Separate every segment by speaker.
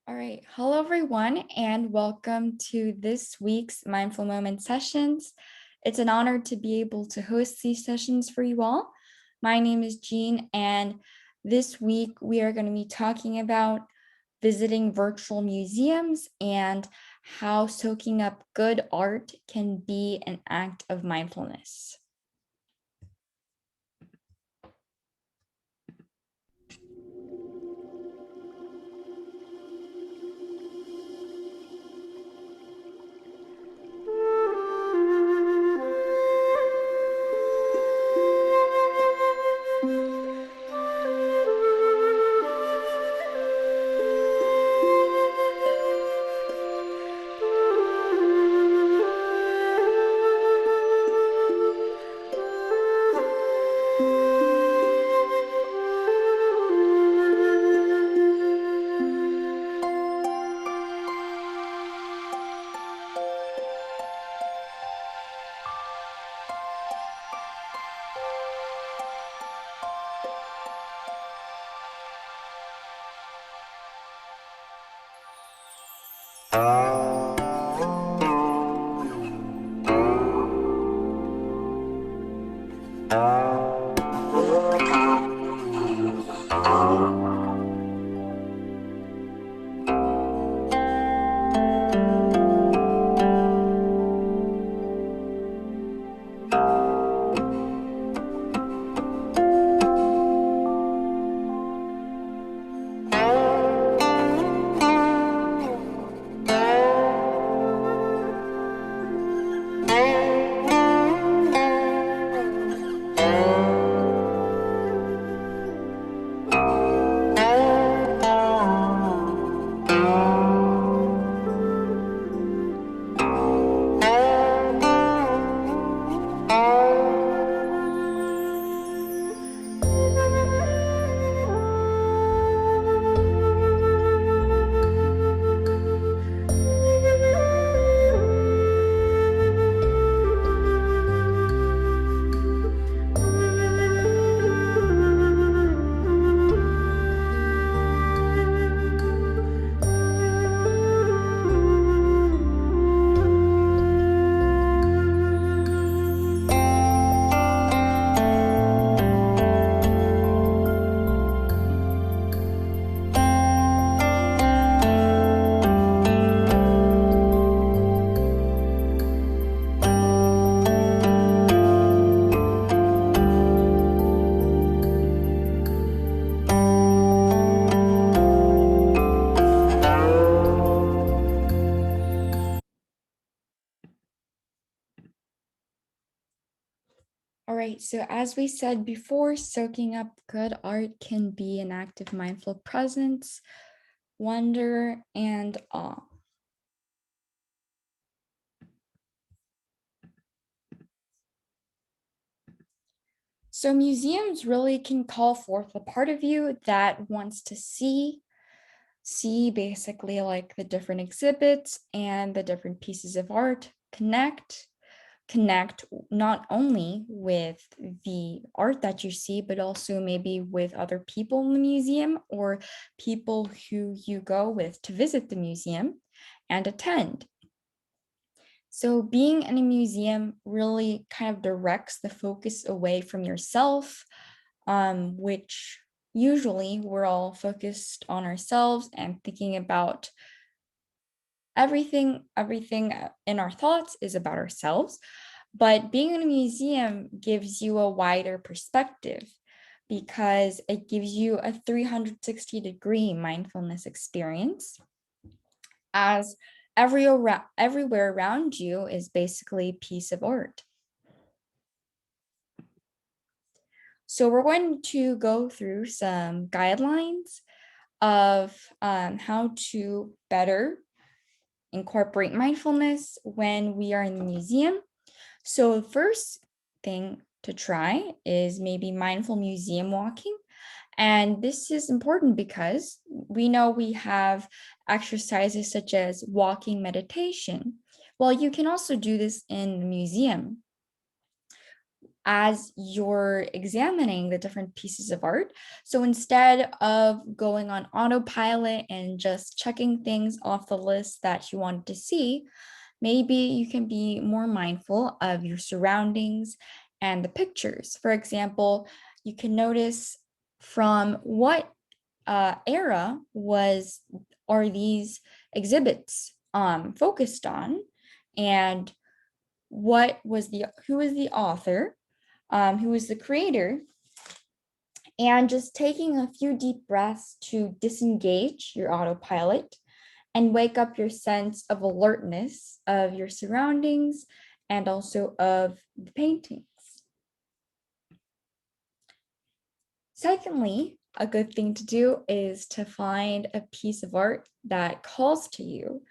Speaker 1: All right. Hello, everyone, and welcome to this week's Mindful Moment sessions. It's an honor to be able to host these sessions for you all. My name is Jean, and this week we are going to be talking about visiting virtual museums and how soaking up good art can be an act of mindfulness. All right, so as we said before, soaking up good art can be an act of mindful presence, wonder, and awe. So museums really can call forth a part of you that wants to see basically like the different exhibits and the different pieces of art, connect not only with the art that you see, but also maybe with other people in the museum or people who you go with to visit the museum and attend. So being in a museum really kind of directs the focus away from yourself, which usually we're all focused on ourselves and thinking about everything in our thoughts is about ourselves. But being in a museum gives you a wider perspective because it gives you a 360-degree mindfulness experience, as everywhere around you is basically a piece of art. So we're going to go through some guidelines of how to better incorporate mindfulness when we are in the museum. So the first thing to try is maybe mindful museum walking. And this is important because we know we have exercises such as walking meditation. Well, you can also do this in the museum. as you're examining the different pieces of art. So instead of going on autopilot and just checking things off the list that you wanted to see, maybe you can be more mindful of your surroundings and the pictures. For example, you can notice from what era are these exhibits focused on, and who was the author, who was the creator, and just taking a few deep breaths to disengage your autopilot and wake up your sense of alertness of your surroundings and also of the paintings. Secondly, a good thing to do is to find a piece of art that calls to you.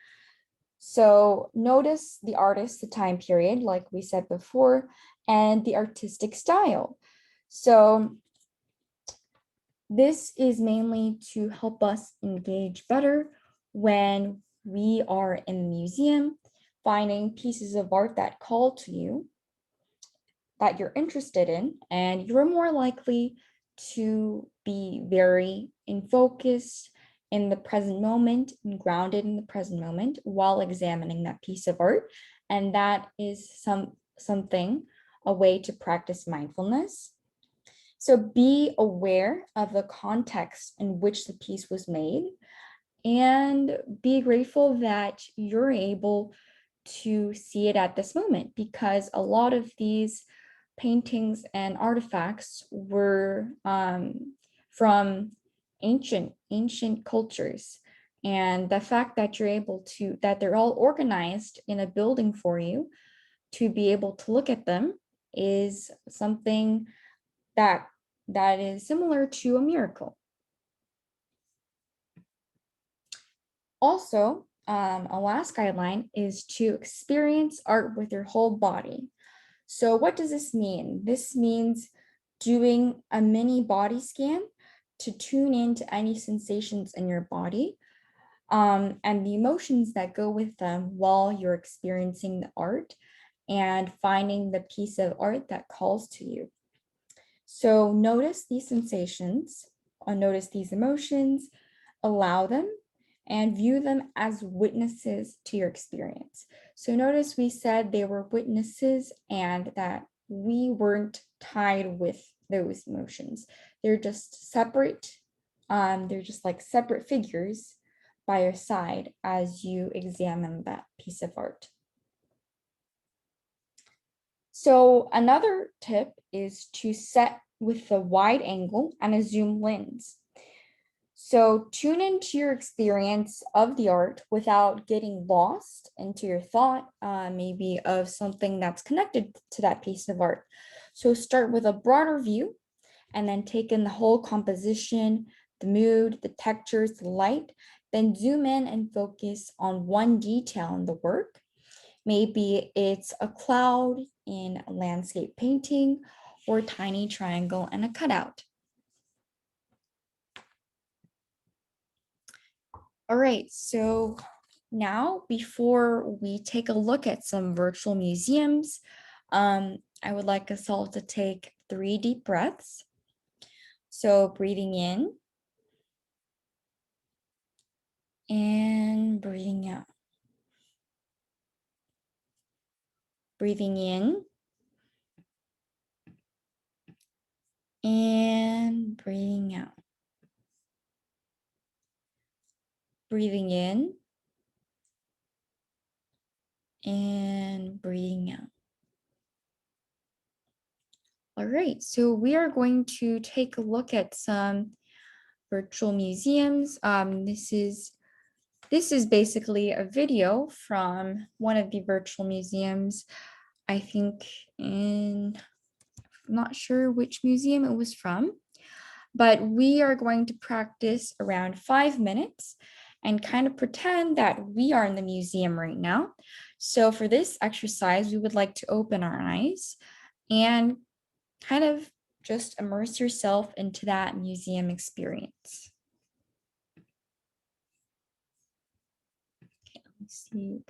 Speaker 1: So notice the artist, the time period, like we said before, and the artistic style. So this is mainly to help us engage better when we are in the museum, finding pieces of art that call to you, that you're interested in, and you're more likely to be very in focus in the present moment and grounded in the present moment while examining that piece of art. And that is something, a way to practice mindfulness. So be aware of the context in which the piece was made and be grateful that you're able to see it at this moment, because a lot of these paintings and artifacts were from ancient cultures. And the fact that that they're all organized in a building for you to be able to look at them is something that is similar to a miracle. Also, a last guideline is to experience art with your whole body. So what does this mean? This means doing a mini body scan to tune into any sensations in your body, and the emotions that go with them while you're experiencing the art and finding the piece of art that calls to you. So notice these sensations, notice these emotions, allow them, and view them as witnesses to your experience. So notice we said they were witnesses and that we weren't tied with those emotions. They're just separate. They're just like separate figures by your side as you examine that piece of art. So another tip is to set with a wide angle and a zoom lens. So tune into your experience of the art without getting lost into your thought, maybe of something that's connected to that piece of art. So start with a broader view and then take in the whole composition, the mood, the textures, the light, then zoom in and focus on one detail in the work. Maybe it's a cloud in a landscape painting or a tiny triangle and a cutout. All right, so now before we take a look at some virtual museums, I would like us all to take 3 deep breaths. So breathing in and breathing out. Breathing in and breathing out. Breathing in and breathing out. All right, so we are going to take a look at some virtual museums. This is basically a video from one of the virtual museums. I think I'm not sure which museum it was from, but we are going to practice around 5 minutes and kind of pretend that we are in the museum right now. So for this exercise, we would like to open our eyes and kind of just immerse yourself into that museum experience. Okay, let me see.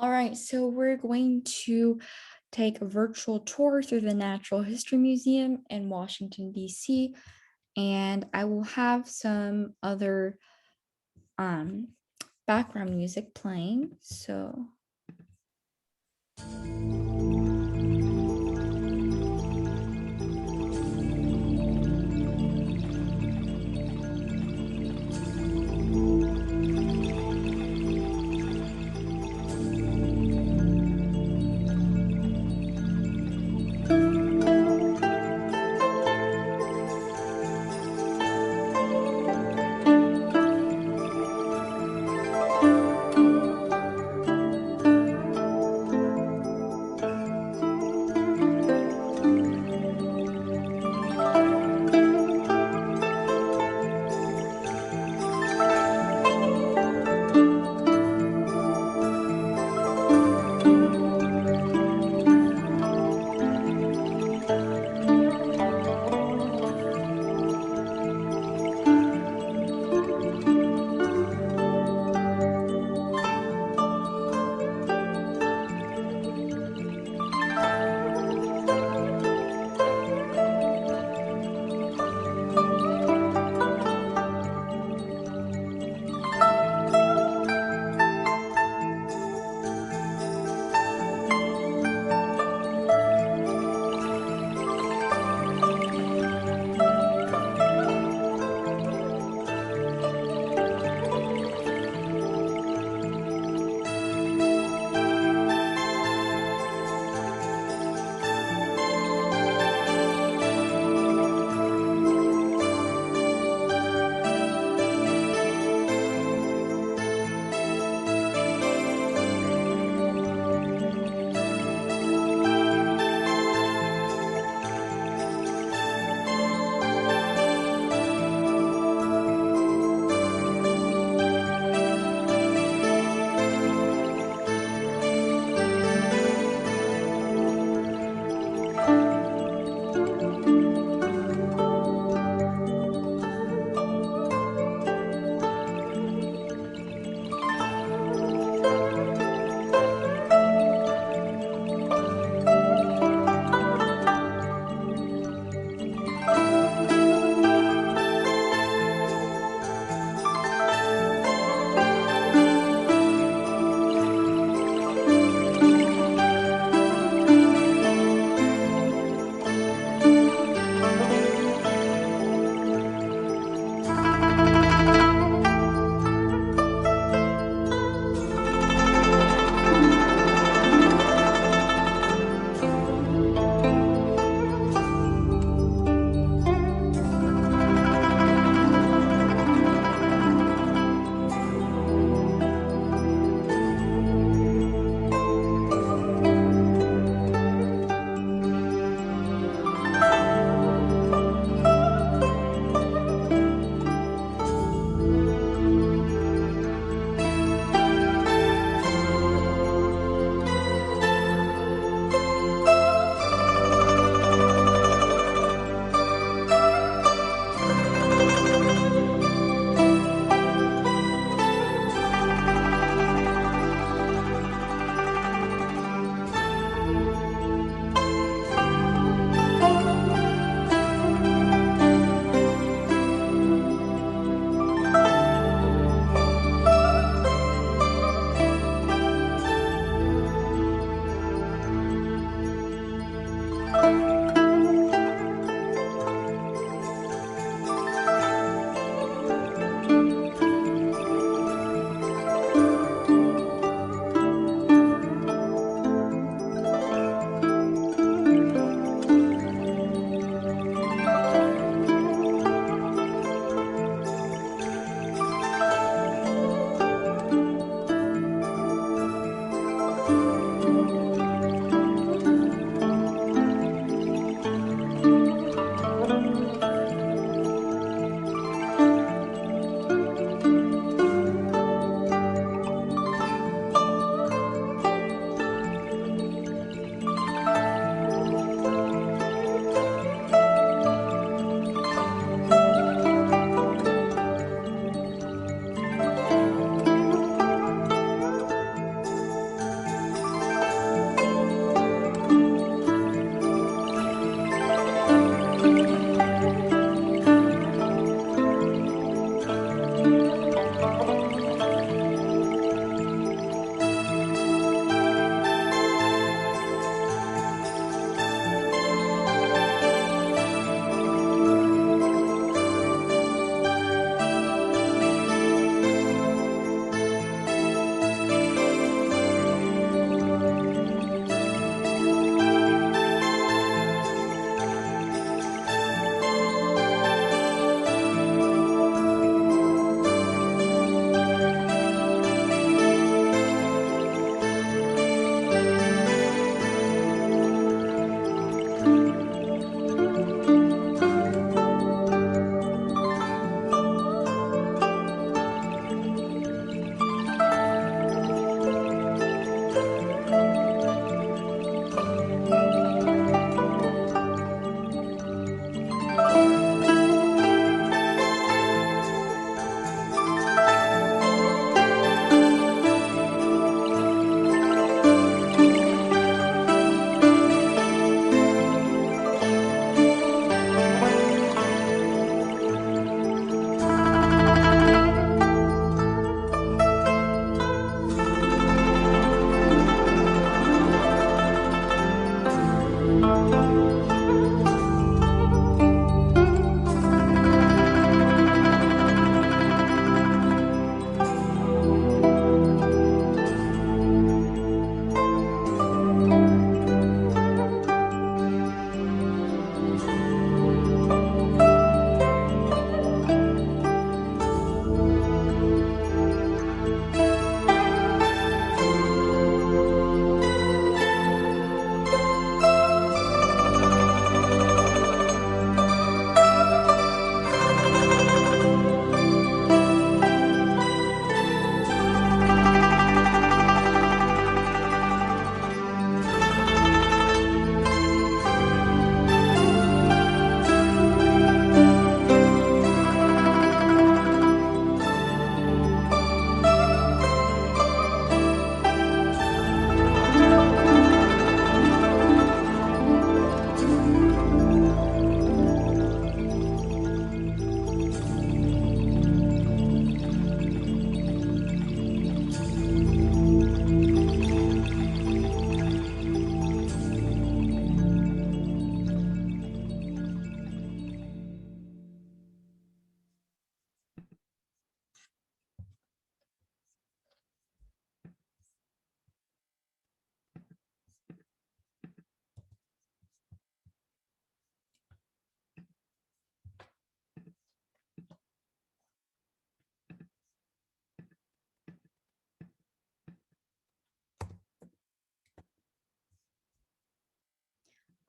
Speaker 1: All right, so we're going to take a virtual tour through the Natural History Museum in Washington, D.C., and I will have some other um, background music playing. So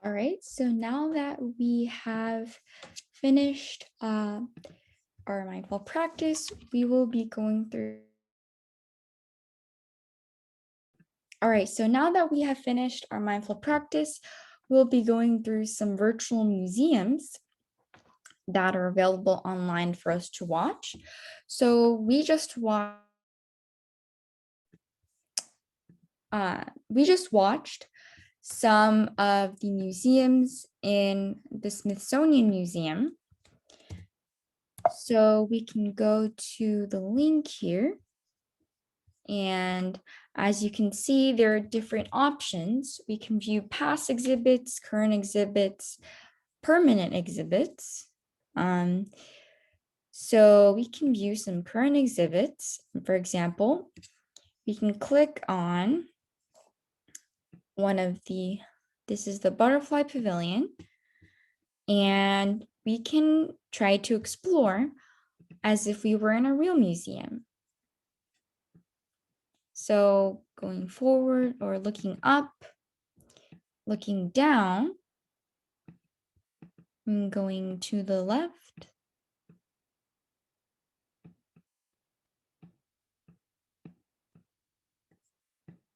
Speaker 1: All right, so now that we have finished our mindful practice, we will be going through. All right, so now that we have finished our mindful practice, we'll be going through some virtual museums that are available online for us to watch. So we just watched some of the museums in the Smithsonian Museum. So we can go to the link here. And as you can see, there are different options. We can view past exhibits, current exhibits, permanent exhibits. So we can view some current exhibits. For example, we can click on this is the Butterfly Pavilion, and we can try to explore as if we were in a real museum. So going forward or looking up, looking down, and going to the left.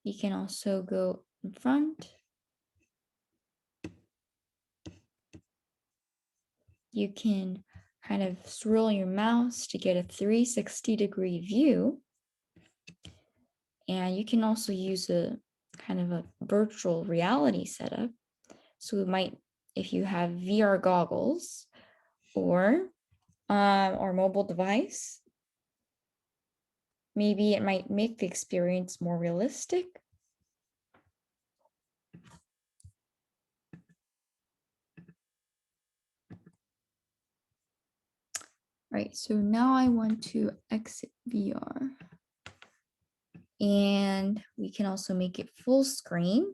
Speaker 1: You can also go in front. You can kind of swirl your mouse to get a 360-degree view. And you can also use a kind of a virtual reality setup. So it might, if you have VR goggles or mobile device, maybe it might make the experience more realistic. Right, so now I want to exit VR. And we can also make it full screen.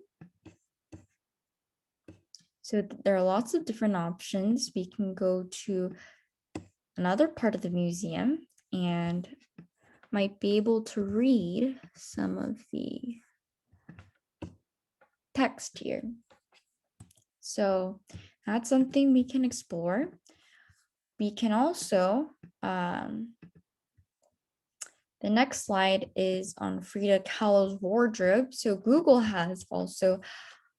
Speaker 1: So there are lots of different options. We can go to another part of the museum and might be able to read some of the text here. So that's something we can explore. We can also, the next slide is on Frida Kahlo's wardrobe. So Google has also,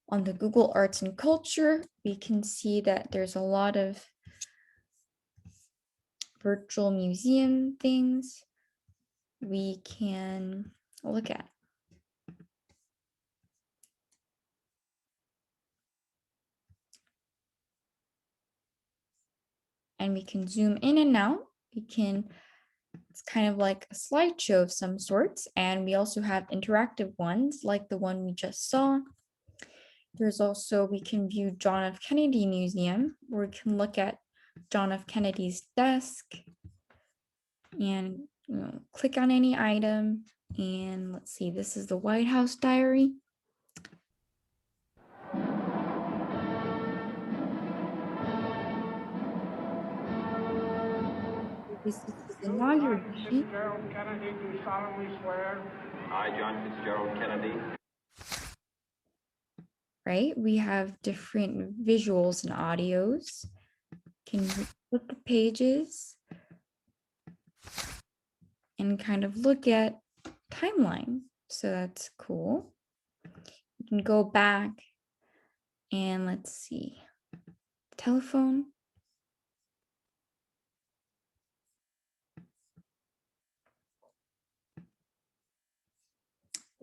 Speaker 1: on the Google Arts and Culture, we can see that there's a lot of virtual museum things we can look at. And we can zoom in and out. It's kind of like a slideshow of some sorts. And we also have interactive ones like the one we just saw. There's also, we can view John F. Kennedy Museum, where we can look at John F. Kennedy's desk and click on any item. And let's see, this is the White House Diary. This is his inauguration.
Speaker 2: Gerald Kennedy, do solemnly swear.
Speaker 3: I, John Fitzgerald Kennedy.
Speaker 1: Right, we have different visuals and audios. Can flip the pages and kind of look at timeline. So that's cool. You can go back and let's see, telephone.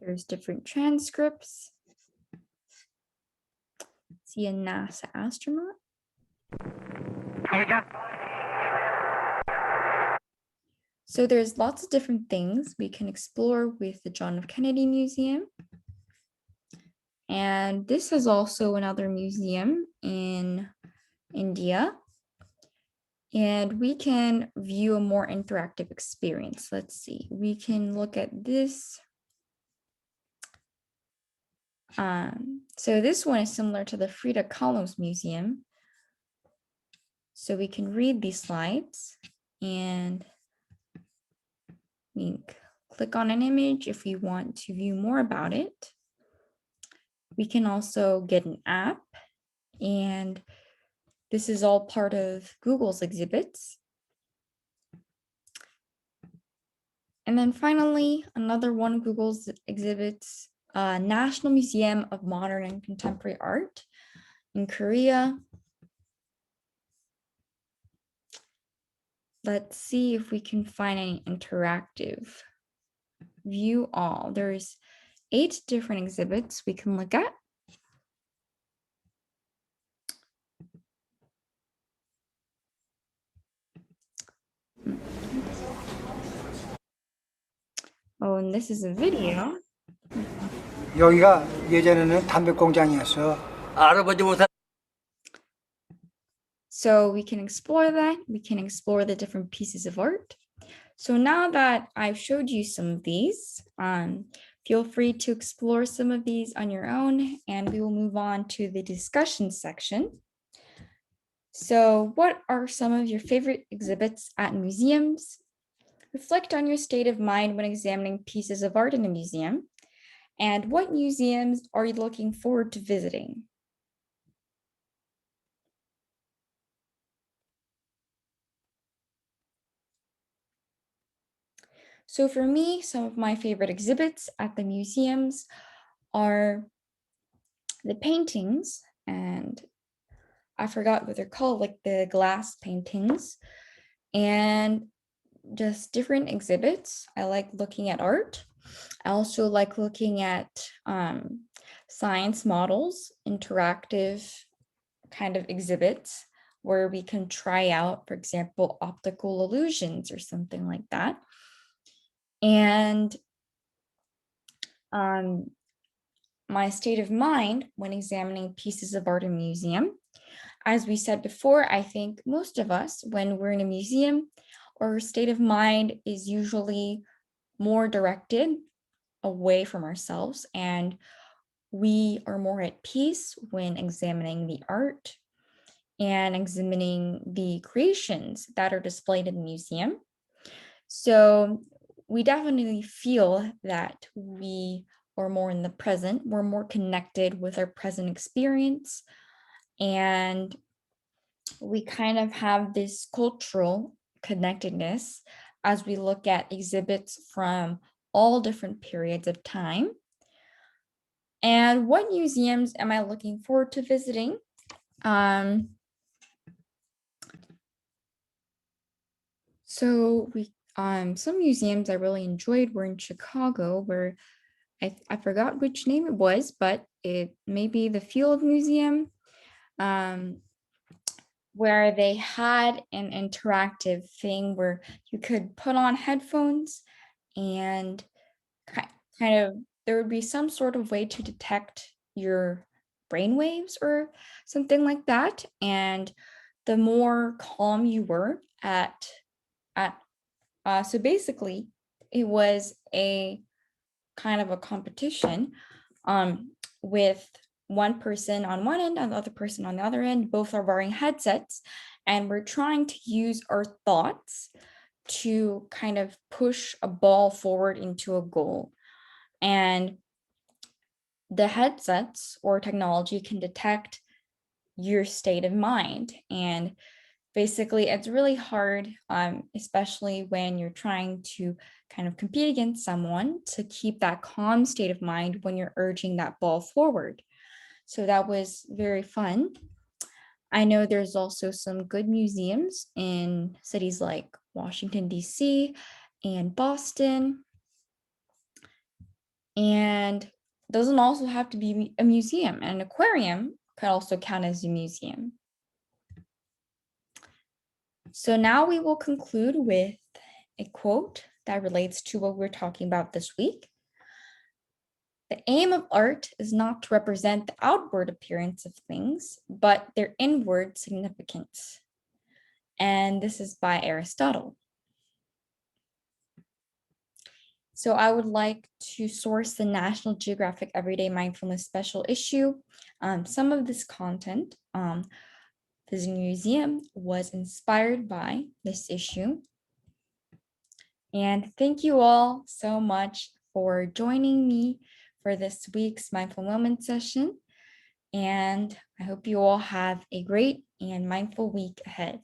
Speaker 1: There's different transcripts. See a NASA astronaut. So there's lots of different things we can explore with the John F. Kennedy Museum. And this is also another museum in India. And we can view a more interactive experience. Let's see, we can look at this. So this one is similar to the Frida Kahlo's Museum. So we can read these slides and we click on an image if we want to view more about it. We can also get an app And this is all part of Google's exhibits. And then finally, another one of Google's exhibits, National Museum of Modern and Contemporary Art in Korea. Let's see if we can find any interactive. View all. There's 8 different exhibits we can look at. Oh, and this is a video.
Speaker 4: 여기가 예전에는 담배 공장이었어.
Speaker 5: 알아보지 못한
Speaker 1: So we can explore that. We can explore the different pieces of art. So now that I've showed you some of these, feel free to explore some of these on your own, and we will move on to the discussion section. So what are some of your favorite exhibits at museums? Reflect on your state of mind when examining pieces of art in a museum. And what museums are you looking forward to visiting? So for me, some of my favorite exhibits at the museums are the paintings, and I forgot what they're called, like the glass paintings, and just different exhibits. I like looking at art. I also like looking at science models, interactive kind of exhibits where we can try out, for example, optical illusions or something like that. And my state of mind when examining pieces of art in a museum, as we said before, I think most of us, when we're in a museum, our state of mind is usually more directed away from ourselves, and we are more at peace when examining the art and examining the creations that are displayed in the museum. So we definitely feel that we are more in the present, we're more connected with our present experience, and we kind of have this cultural connectedness as we look at exhibits from all different periods of time. And what museums am I looking forward to visiting? So some museums I really enjoyed were in Chicago, where I forgot which name it was, but it may be the Field Museum, where they had an interactive thing where you could put on headphones and kind of there would be some sort of way to detect your brain waves or something like that. And the more calm you were at so basically it was a kind of a competition with one person on one end and the other person on the other end. Both are wearing headsets, and we're trying to use our thoughts to kind of push a ball forward into a goal. And the headsets or technology can detect your state of mind. And basically, it's really hard, especially when you're trying to kind of compete against someone, to keep that calm state of mind when you're urging that ball forward. So that was very fun. I know there's also some good museums in cities like Washington, D.C. and Boston. And doesn't also have to be a museum. An aquarium could also count as a museum. So now we will conclude with a quote that relates to what we're talking about this week. The aim of art is not to represent the outward appearance of things, but their inward significance. And this is by Aristotle. So I would like to source the National Geographic Everyday Mindfulness special issue. Some of this content, visiting a museum, was inspired by this issue. And thank you all so much for joining me for this week's Mindful Moment session. And I hope you all have a great and mindful week ahead.